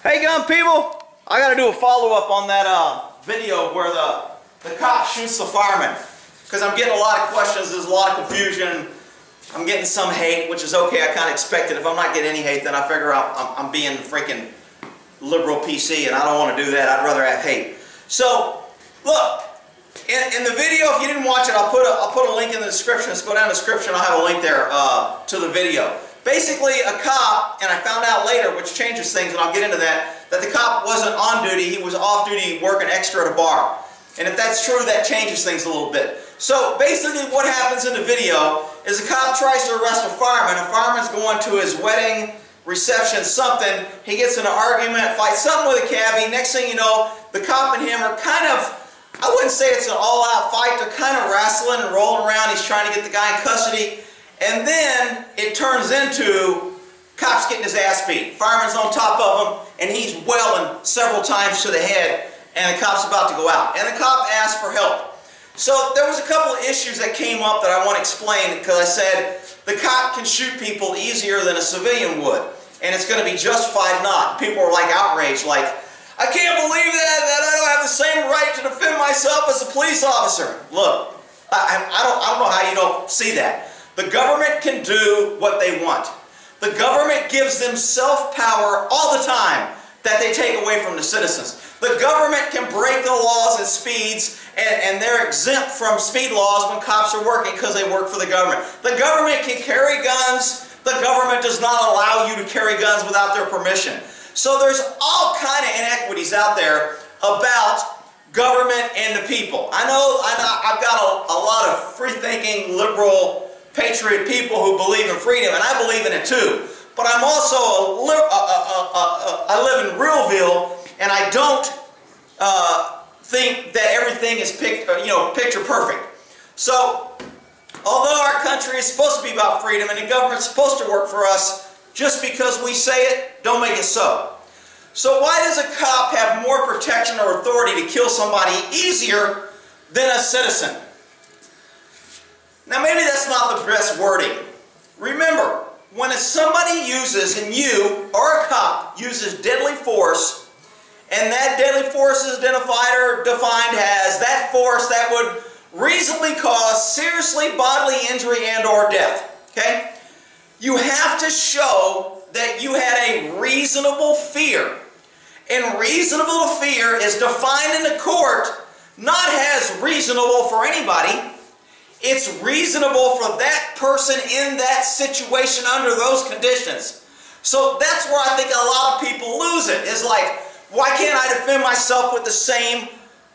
Hey gun people, I gotta do a follow-up on that video where the cop shoots the fireman, because I'm getting a lot of questions, there's a lot of confusion, I'm getting some hate, which is okay, I kind of expected. If I'm not getting any hate, then I figure out I'm being freaking liberal PC, and I don't want to do that. I'd rather have hate. So, look, in the video, if you didn't watch it, I'll put a link in the description. Let's go down the description, I'll have a link there to the video. Basically, a cop, and I found out later, which changes things, and I'll get into that the cop wasn't on duty, he was off duty working extra at a bar. And if that's true, that changes things a little bit. So basically what happens in the video is a cop tries to arrest a fireman's going to his wedding, reception, something, he gets in an argument, fights something with a cabbie, next thing you know, the cop and him are kind of, I wouldn't say it's an all-out fight, they're kind of wrestling and rolling around, he's trying to get the guy in custody. And then it turns into cops getting his ass beat. Fireman's on top of him and he's welling several times to the head and the cop's about to go out. And the cop asks for help. So there was a couple of issues that came up that I want to explain because I said the cop can shoot people easier than a civilian would. And it's going to be justified not. People are like outraged, like, I can't believe that I don't have the same right to defend myself as a police officer. Look, I don't know how you don't see that. The government can do what they want. The government gives them self-power all the time that they take away from the citizens. The government can break the laws and speeds, and they're exempt from speed laws when cops are working because they work for the government. The government can carry guns. The government does not allow you to carry guns without their permission. So there's all kind of inequities out there about government and the people. I know I've got a lot of free-thinking, liberal, patriot people who believe in freedom, and I believe in it too. But I'm also I live in Realville, and I don't think that everything is picture perfect. So, although our country is supposed to be about freedom, and the government's supposed to work for us, just because we say it, don't make it so. So why does a cop have more protection or authority to kill somebody easier than a citizen? Now maybe that's not the best wording. Remember, when somebody uses, and you, or a cop, uses deadly force, and that deadly force is identified or defined as that force that would reasonably cause seriously bodily injury and or death, okay? You have to show that you had a reasonable fear. And reasonable fear is defined in the court not as reasonable for anybody. It's reasonable for that person in that situation under those conditions. So that's where I think a lot of people lose it. It's like, why can't I defend myself with the same,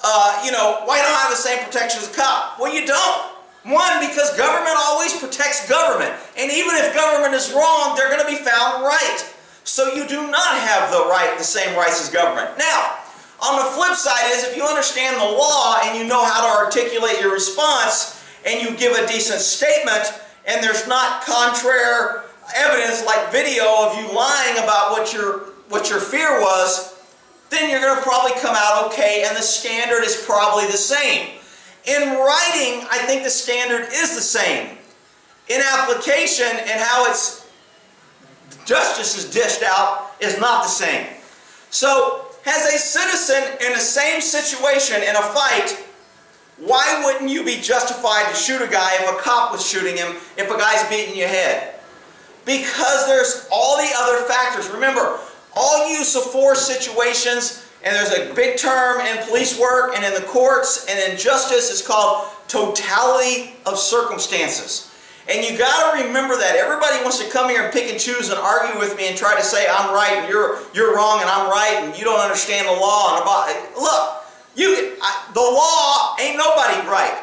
why don't I have the same protection as a cop? Well, you don't. One, because government always protects government. And even if government is wrong, they're going to be found right. So you do not have the same rights as government. Now, on the flip side is, if you understand the law and you know how to articulate your response, and you give a decent statement, and there's not contrary evidence like video of you lying about what your fear was, then you're going to probably come out okay, and the standard is probably the same. In writing, I think the standard is the same. In application and how justice is dished out is not the same. So, as a citizen in the same situation in a fight, why wouldn't you be justified to shoot a guy if a cop was shooting him, if a guy's beating your head? Because there's all the other factors. Remember, all use of force situations, and there's a big term in police work and in the courts and in justice, is called totality of circumstances. And you got to remember that. Everybody wants to come here and pick and choose and argue with me and try to say I'm right and you're wrong and I'm right and you don't understand the law. Look. The law ain't nobody right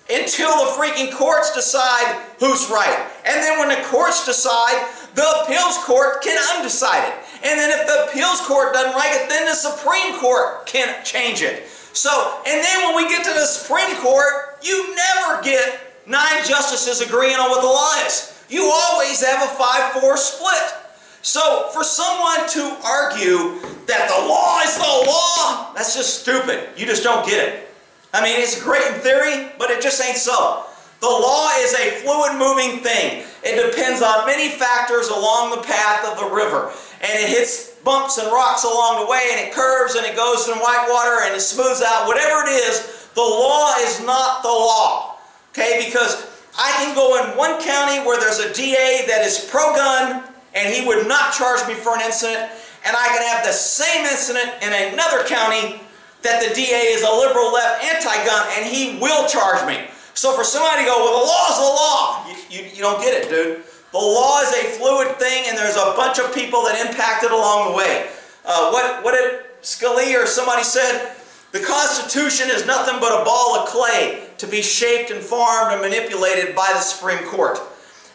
until the freaking courts decide who's right. And then when the courts decide, the appeals court can undecide it. And then if the appeals court doesn't like it, then the Supreme Court can change it. So, and then when we get to the Supreme Court, you never get 9 justices agreeing on what the law is. You always have a 5-4 split. So, for someone to argue that the law is the law, that's just stupid. You just don't get it. I mean, it's great in theory, but it just ain't so. The law is a fluid moving thing. It depends on many factors along the path of the river. And it hits bumps and rocks along the way, and it curves, and it goes in white water, and it smooths out. Whatever it is, the law is not the law. Okay, because I can go in one county where there's a DA that is pro-gun, and he would not charge me for an incident, and I can have the same incident in another county that the DA is a liberal left anti-gun, and he will charge me. So for somebody to go, well, the law is the law, you don't get it, dude. The law is a fluid thing, and there's a bunch of people that impact it along the way. What did Scalia or somebody said? The Constitution is nothing but a ball of clay to be shaped and formed and manipulated by the Supreme Court.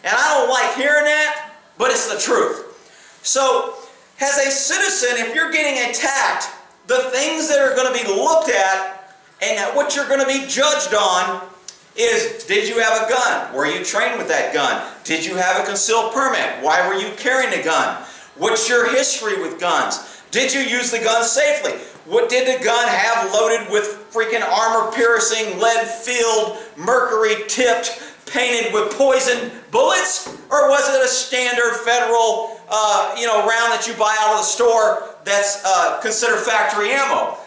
And I don't like hearing that, but it's the truth. So, as a citizen, if you're getting attacked, the things that are going to be looked at and what you're going to be judged on is, did you have a gun? Were you trained with that gun? Did you have a concealed permit? Why were you carrying a gun? What's your history with guns? Did you use the gun safely? What did the gun have loaded with freaking armor-piercing, lead-filled, mercury-tipped, painted with poison bullets? Or was it a standard federal round that you buy out of the store that's considered factory ammo?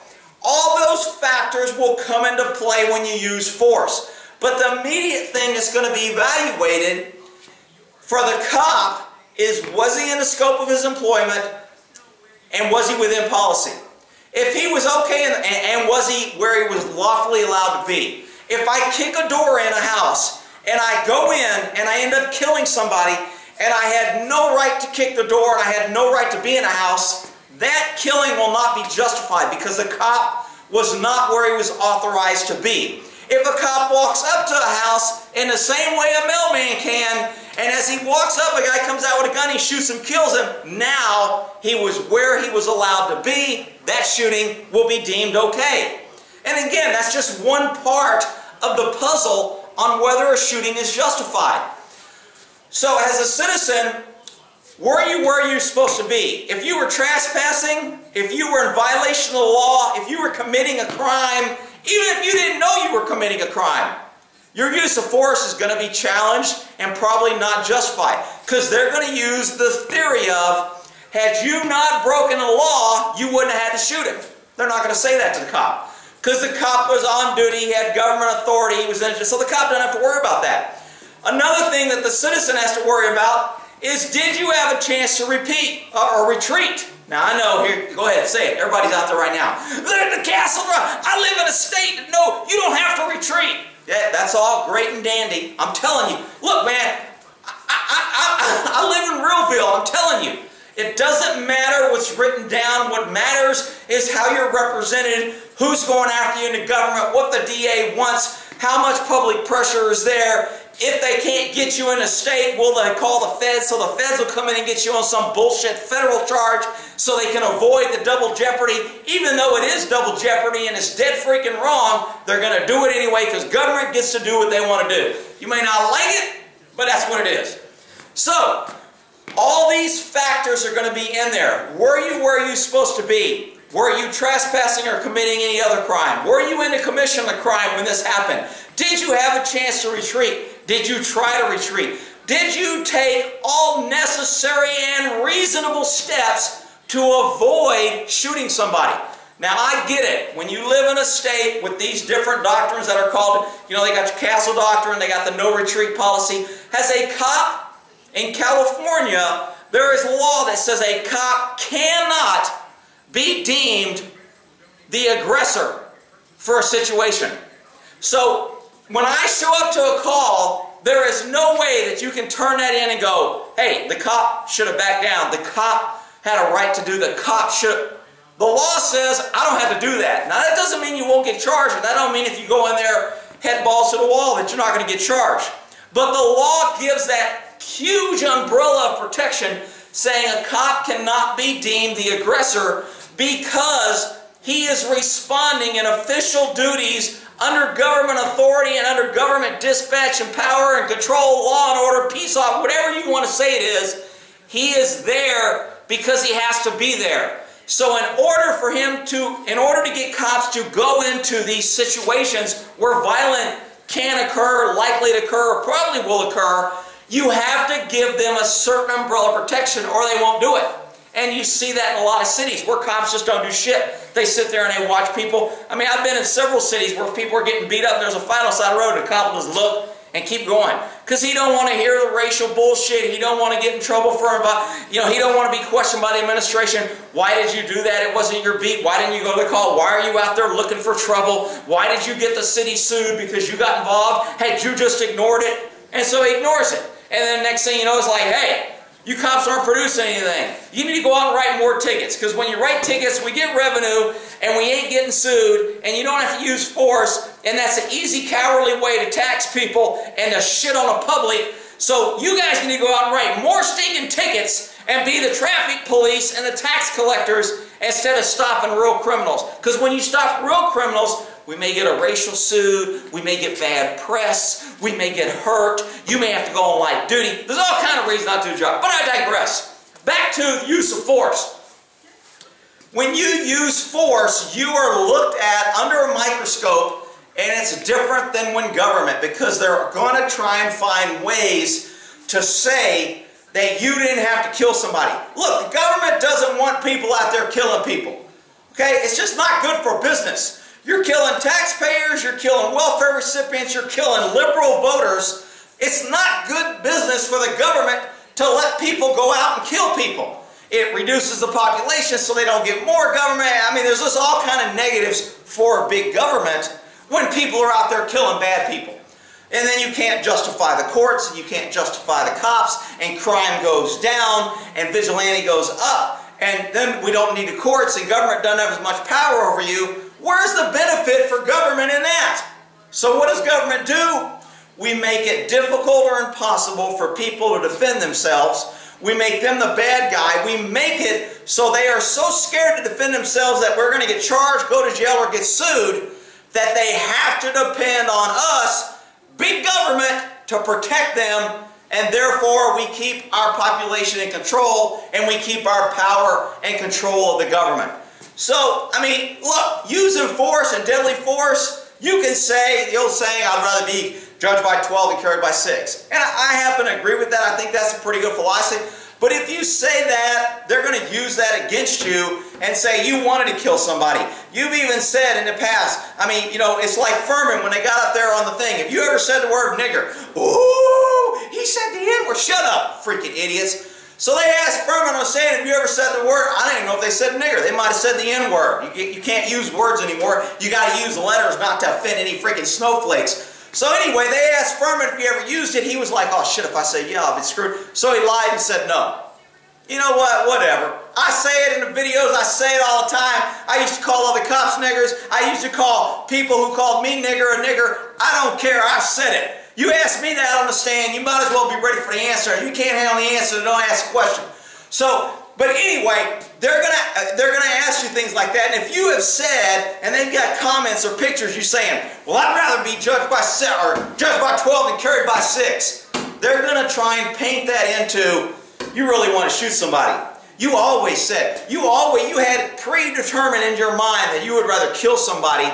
All those factors will come into play when you use force. But the immediate thing that's going to be evaluated for the cop is, was he in the scope of his employment, and was he within policy? If he was okay, and was he where he was lawfully allowed to be? If I kick a door in a house, and I go in, and I end up killing somebody, and I had no right to kick the door, and I had no right to be in a house, that killing will not be justified because the cop was not where he was authorized to be. If a cop walks up to a house in the same way a mailman can, and as he walks up, a guy comes out with a gun, he shoots him, kills him, now he was where he was allowed to be, that shooting will be deemed okay. And again, that's just one part of the puzzle on whether a shooting is justified. So as a citizen, were you where you're supposed to be? If you were trespassing, if you were in violation of the law, if you were committing a crime, even if you didn't know you were committing a crime, your use of force is going to be challenged and probably not justified. Because they're going to use the theory of, had you not broken the law, you wouldn't have had to shoot him. They're not going to say that to the cop. Because the cop was on duty, he had government authority, he was in, so the cop doesn't have to worry about that. Another thing that the citizen has to worry about is, did you have a chance to repeat or retreat? Now I know, here, go ahead, say it. Everybody's out there right now. The castle run. I live in a state. No, you don't have to retreat. Yeah, that's all great and dandy. I'm telling you. Look, man, I live in Realville. I'm telling you. It doesn't matter what's written down. What matters is how you're represented, who's going after you in the government, what the DA wants, how much public pressure is there. If they can't get you in a state, will they call the feds? So the feds will come in and get you on some bullshit federal charge so they can avoid the double jeopardy. Even though it is double jeopardy and it's dead freaking wrong, they're going to do it anyway because government gets to do what they want to do. You may not like it, but that's what it is. So, all these factors are going to be in there. Were you where you're supposed to be? Were you trespassing or committing any other crime? Were you in the commission of the crime when this happened? Did you have a chance to retreat? Did you try to retreat? Did you take all necessary and reasonable steps to avoid shooting somebody? Now I get it. When you live in a state with these different doctrines that are called, they got your castle doctrine, they got the no retreat policy. As a cop in California, there is a law that says a cop cannot be deemed the aggressor for a situation. So when I show up to a call, there is no way that you can turn that in and go, hey, the cop should have backed down. The cop had a right to do, the cop should. The law says I don't have to do that. Now that doesn't mean you won't get charged. That don't mean if you go in there head balls to the wall that you're not going to get charged. But the law gives that huge umbrella of protection saying a cop cannot be deemed the aggressor because he is responding in official duties under government authority and under government dispatch and power and control, law and order, peace law, whatever you want to say it is, he is there because he has to be there. So in order to get cops to go into these situations where violent can occur, likely to occur, or probably will occur, you have to give them a certain umbrella protection or they won't do it. And you see that in a lot of cities where cops just don't do shit. They sit there and they watch people. I mean, I've been in several cities where people are getting beat up and there's a fight on the side of the road and the cop will just look and keep going. Because he don't want to hear the racial bullshit. He don't want to get in trouble for him. He don't want to be questioned by the administration. Why did you do that? It wasn't your beat. Why didn't you go to the call? Why are you out there looking for trouble? Why did you get the city sued because you got involved? Had you just ignored it? And so he ignores it. And then next thing you know, it's like, hey, you cops aren't producing anything. You need to go out and write more tickets. Because when you write tickets, we get revenue and we ain't getting sued and you don't have to use force. And that's an easy, cowardly way to tax people and to shit on the public. So you guys need to go out and write more stinking tickets and be the traffic police and the tax collectors instead of stopping real criminals. Because when you stop real criminals, we may get a racial suit, we may get bad press, we may get hurt, you may have to go on light duty. There's all kind of reasons not to do the job, but I digress. Back to the use of force. When you use force, you are looked at under a microscope, and it's different than when government, because they're going to try and find ways to say that you didn't have to kill somebody. Look, the government doesn't want people out there killing people. Okay? It's just not good for business. You're killing taxpayers, you're killing welfare recipients, you're killing liberal voters. It's not good business for the government to let people go out and kill people. It reduces the population so they don't get more government. I mean, there's just all kind of negatives for big government when people are out there killing bad people. And then you can't justify the courts, and you can't justify the cops, and crime goes down, and vigilante goes up, and then we don't need the courts, and government doesn't have as much power over you. Where's the benefit for government in that? So what does government do? We make it difficult or impossible for people to defend themselves. We make them the bad guy. We make it so they are so scared to defend themselves that we're going to get charged, go to jail, or get sued, that they have to depend on us, big government, to protect them, and therefore we keep our population in control, and we keep our power and control of the government. So, I mean, look, using force and deadly force, you can say the old saying, I'd rather be judged by 12 than carried by 6. And I happen to agree with that. I think that's a pretty good philosophy. But if you say that, they're going to use that against you and say you wanted to kill somebody. You've even said in the past, I mean, you know, it's like Furman when they got up there on the thing. If you ever said the word nigger, ooh, he said the N-word. Shut up, freaking idiots. So they asked Furman, I was saying, have you ever said the word? I didn't even know if they said nigger. They might have said the N-word. You can't use words anymore. You got to use letters not to offend any freaking snowflakes. So anyway, they asked Furman if he ever used it. He was like, oh shit, if I say yeah, I'll be screwed. So he lied and said no. You know what? Whatever. I say it in the videos. I say it all the time. I used to call all the cops niggers. I used to call people who called me nigger a nigger. I don't care. I've said it. You ask me that on the stand, you might as well be ready for the answer. You can't handle the answer, don't ask a question. So, but anyway, they're gonna ask you things like that. And if you have said, and they've got comments or pictures, you saying, well, I'd rather be judged by 12 than carried by 6. They're gonna try and paint that into, you really want to shoot somebody. You always said, you had predetermined in your mind that you would rather kill somebody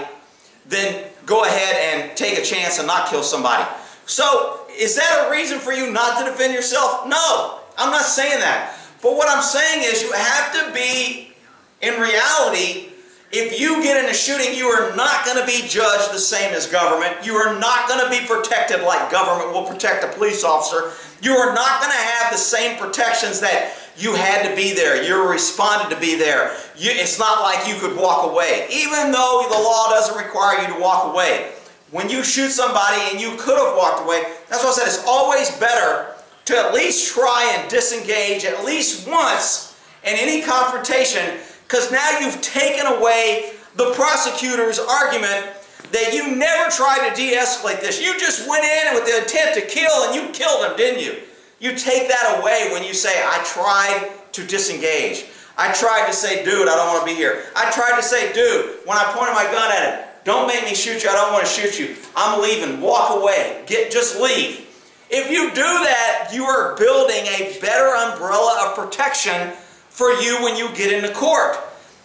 than go ahead and take a chance and not kill somebody. So, is that a reason for you not to defend yourself? No, I'm not saying that. But what I'm saying is you have to be, in reality, if you get in a shooting, you are not going to be judged the same as government. You are not going to be protected like government will protect a police officer. You are not going to have the same protections that you had to be there. You responded to be there. It's not like you could walk away, even though the law doesn't require you to walk away. When you shoot somebody and you could have walked away, that's what I said, it's always better to at least try and disengage at least once in any confrontation, because now you've taken away the prosecutor's argument that you never tried to de-escalate this. You just went in with the intent to kill and you killed him, didn't you? You take that away when you say, I tried to disengage. I tried to say, dude, I don't want to be here. I tried to say, dude, when I pointed my gun at him, don't make me shoot you, I don't want to shoot you. I'm leaving, walk away, just leave. If you do that, you are building a better umbrella of protection for you when you get into court.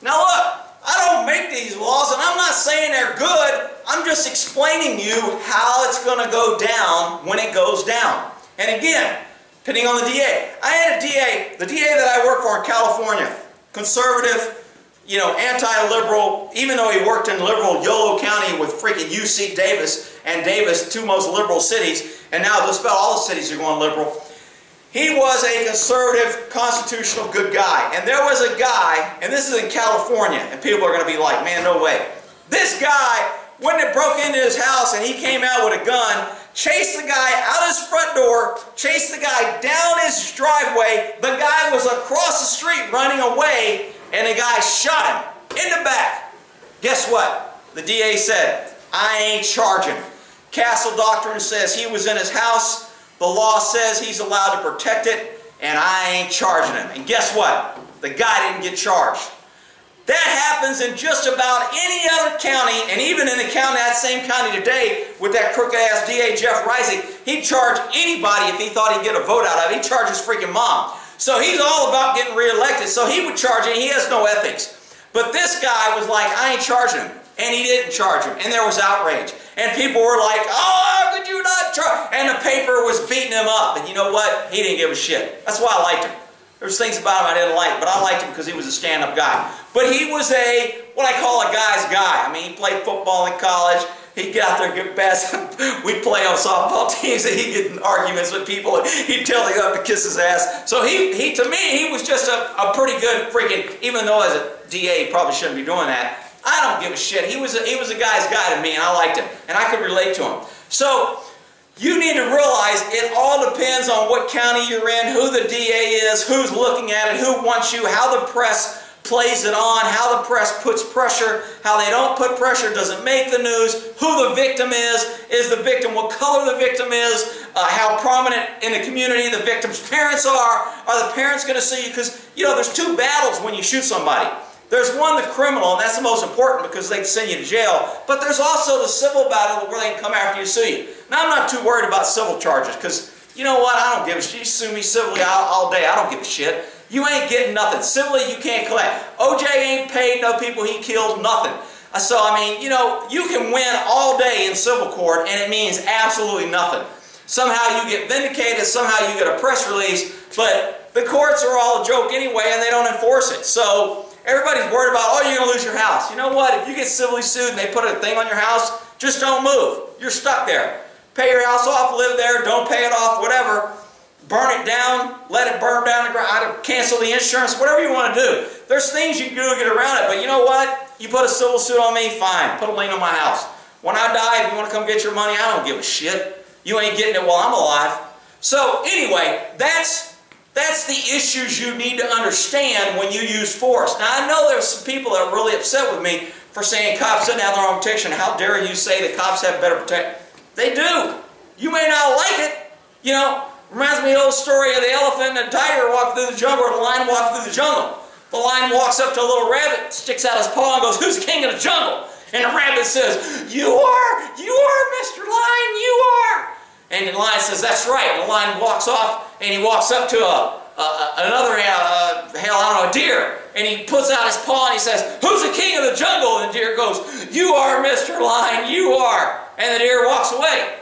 Now look, I don't make these laws, and I'm not saying they're good. I'm just explaining you how it's going to go down when it goes down. And again, depending on the DA. I had a DA, the DA that I work for in California, conservative, you know, anti-liberal, even though he worked in liberal Yolo County with freaking UC Davis and Davis, two most liberal cities, and now just about all the cities are going liberal. He was a conservative, constitutional, good guy. And there was a guy, and this is in California, and people are going to be like, man, no way. This guy, when they broke into his house and he came out with a gun, chased the guy out his front door, chased the guy down his driveway. The guy was across the street running away, and the guy shot him in the back. Guess what? The DA said, I ain't charging. Castle Doctrine says he was in his house. The law says he's allowed to protect it, and I ain't charging him. And guess what? The guy didn't get charged. That happens in just about any other county, and even in the county, that same county today, with that crooked-ass DA, Jeff Rising, he'd charge anybody if he thought he'd get a vote out of it. He'd charge his freaking mom. So he's all about getting reelected, so he would charge it. He has no ethics. But this guy was like, I ain't charging him. And he didn't charge him. And there was outrage. And people were like, oh, how could you not charge? And the paper was beating him up. And you know what? He didn't give a shit. That's why I liked him. There's things about him I didn't like, but I liked him because he was a stand-up guy. But he was what I call a guy's guy. I mean, he played football in college. He'd get out there and get best. We'd play on softball teams, and he'd get in arguments with people, and he'd tell the other to kiss his ass. So he to me, he was just a pretty good freaking, even though as a DA, he probably shouldn't be doing that. I don't give a shit. He was a guy's guy to me, and I liked him, and I could relate to him. So you need to realize it all depends on what county you're in, who the DA is, who's looking at it, who wants you, how the press plays it on, how the press puts pressure, how they don't put pressure, doesn't make the news, who the victim is the victim, what color the victim is, how prominent in the community the victim's parents are the parents going to see you? Because, you know, there's two battles when you shoot somebody. There's one, the criminal, and that's the most important because they can send you to jail. But there's also the civil battle where they can come after you and sue you. Now, I'm not too worried about civil charges because, you know what, I don't give a shit. You sue me civilly all day, I don't give a shit. You ain't getting nothing. Civilly, you can't collect. OJ ain't paid no people he killed, nothing. So, I mean, you know, you can win all day in civil court and it means absolutely nothing. Somehow you get vindicated, somehow you get a press release, but the courts are all a joke anyway and they don't enforce it. So everybody's worried about, oh, you're going to lose your house. You know what? If you get civilly sued and they put a thing on your house, just don't move. You're stuck there. Pay your house off, live there, don't pay it off, whatever. Burn it down, let it burn down the ground, cancel the insurance, whatever you want to do. There's things you can do to get around it, but you know what? You put a civil suit on me, fine. Put a lien on my house. When I die, if you want to come get your money, I don't give a shit. You ain't getting it while I'm alive. So anyway, that's the issues you need to understand when you use force. Now I know there's some people that are really upset with me for saying cops didn't have their own protection. How dare you say that cops have better protection? They do. You may not like it. You know, reminds me of the old story of the elephant and the tiger walking through the jungle, or the lion walking through the jungle. The lion walks up to a little rabbit, sticks out his paw and goes, "Who's king of the jungle?" And the rabbit says, you are, Mr. Lion, you are. And the lion says, "That's right." And the lion walks off, and he walks up to a deer, and he puts out his paw and he says, "Who's the king of the jungle?" And the deer goes, "You are, Mr. Lion, you are." And the deer walks away.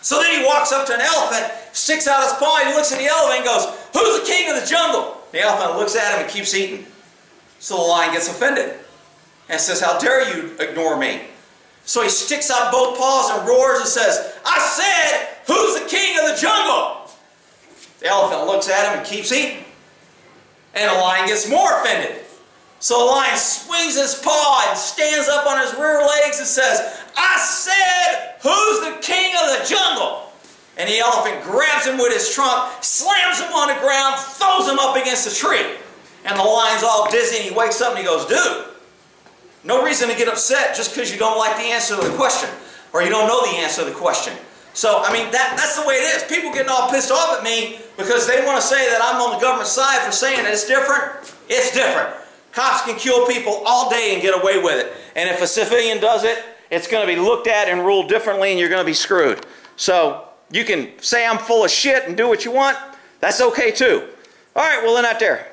So then he walks up to an elephant, sticks out his paw, and he looks at the elephant and goes, "Who's the king of the jungle?" The elephant looks at him and keeps eating. So the lion gets offended and says, "How dare you ignore me?" So he sticks out both paws and roars and says, "I said, who's the king of the jungle?" The elephant looks at him and keeps eating. And the lion gets more offended. So the lion swings his paw and stands up on his rear legs and says, "I said, who's the king of the jungle?" And the elephant grabs him with his trunk, slams him on the ground, throws him up against a tree. And the lion's all dizzy and he wakes up and he goes, "Dude, no reason to get upset just because you don't like the answer to the question, or you don't know the answer to the question." So, I mean, that's the way it is. People getting all pissed off at me because they want to say that I'm on the government side for saying that it's different. It's different. Cops can kill people all day and get away with it. And if a civilian does it, it's going to be looked at and ruled differently and you're going to be screwed. So, you can say I'm full of shit and do what you want. That's okay too. All right, we'll end that there.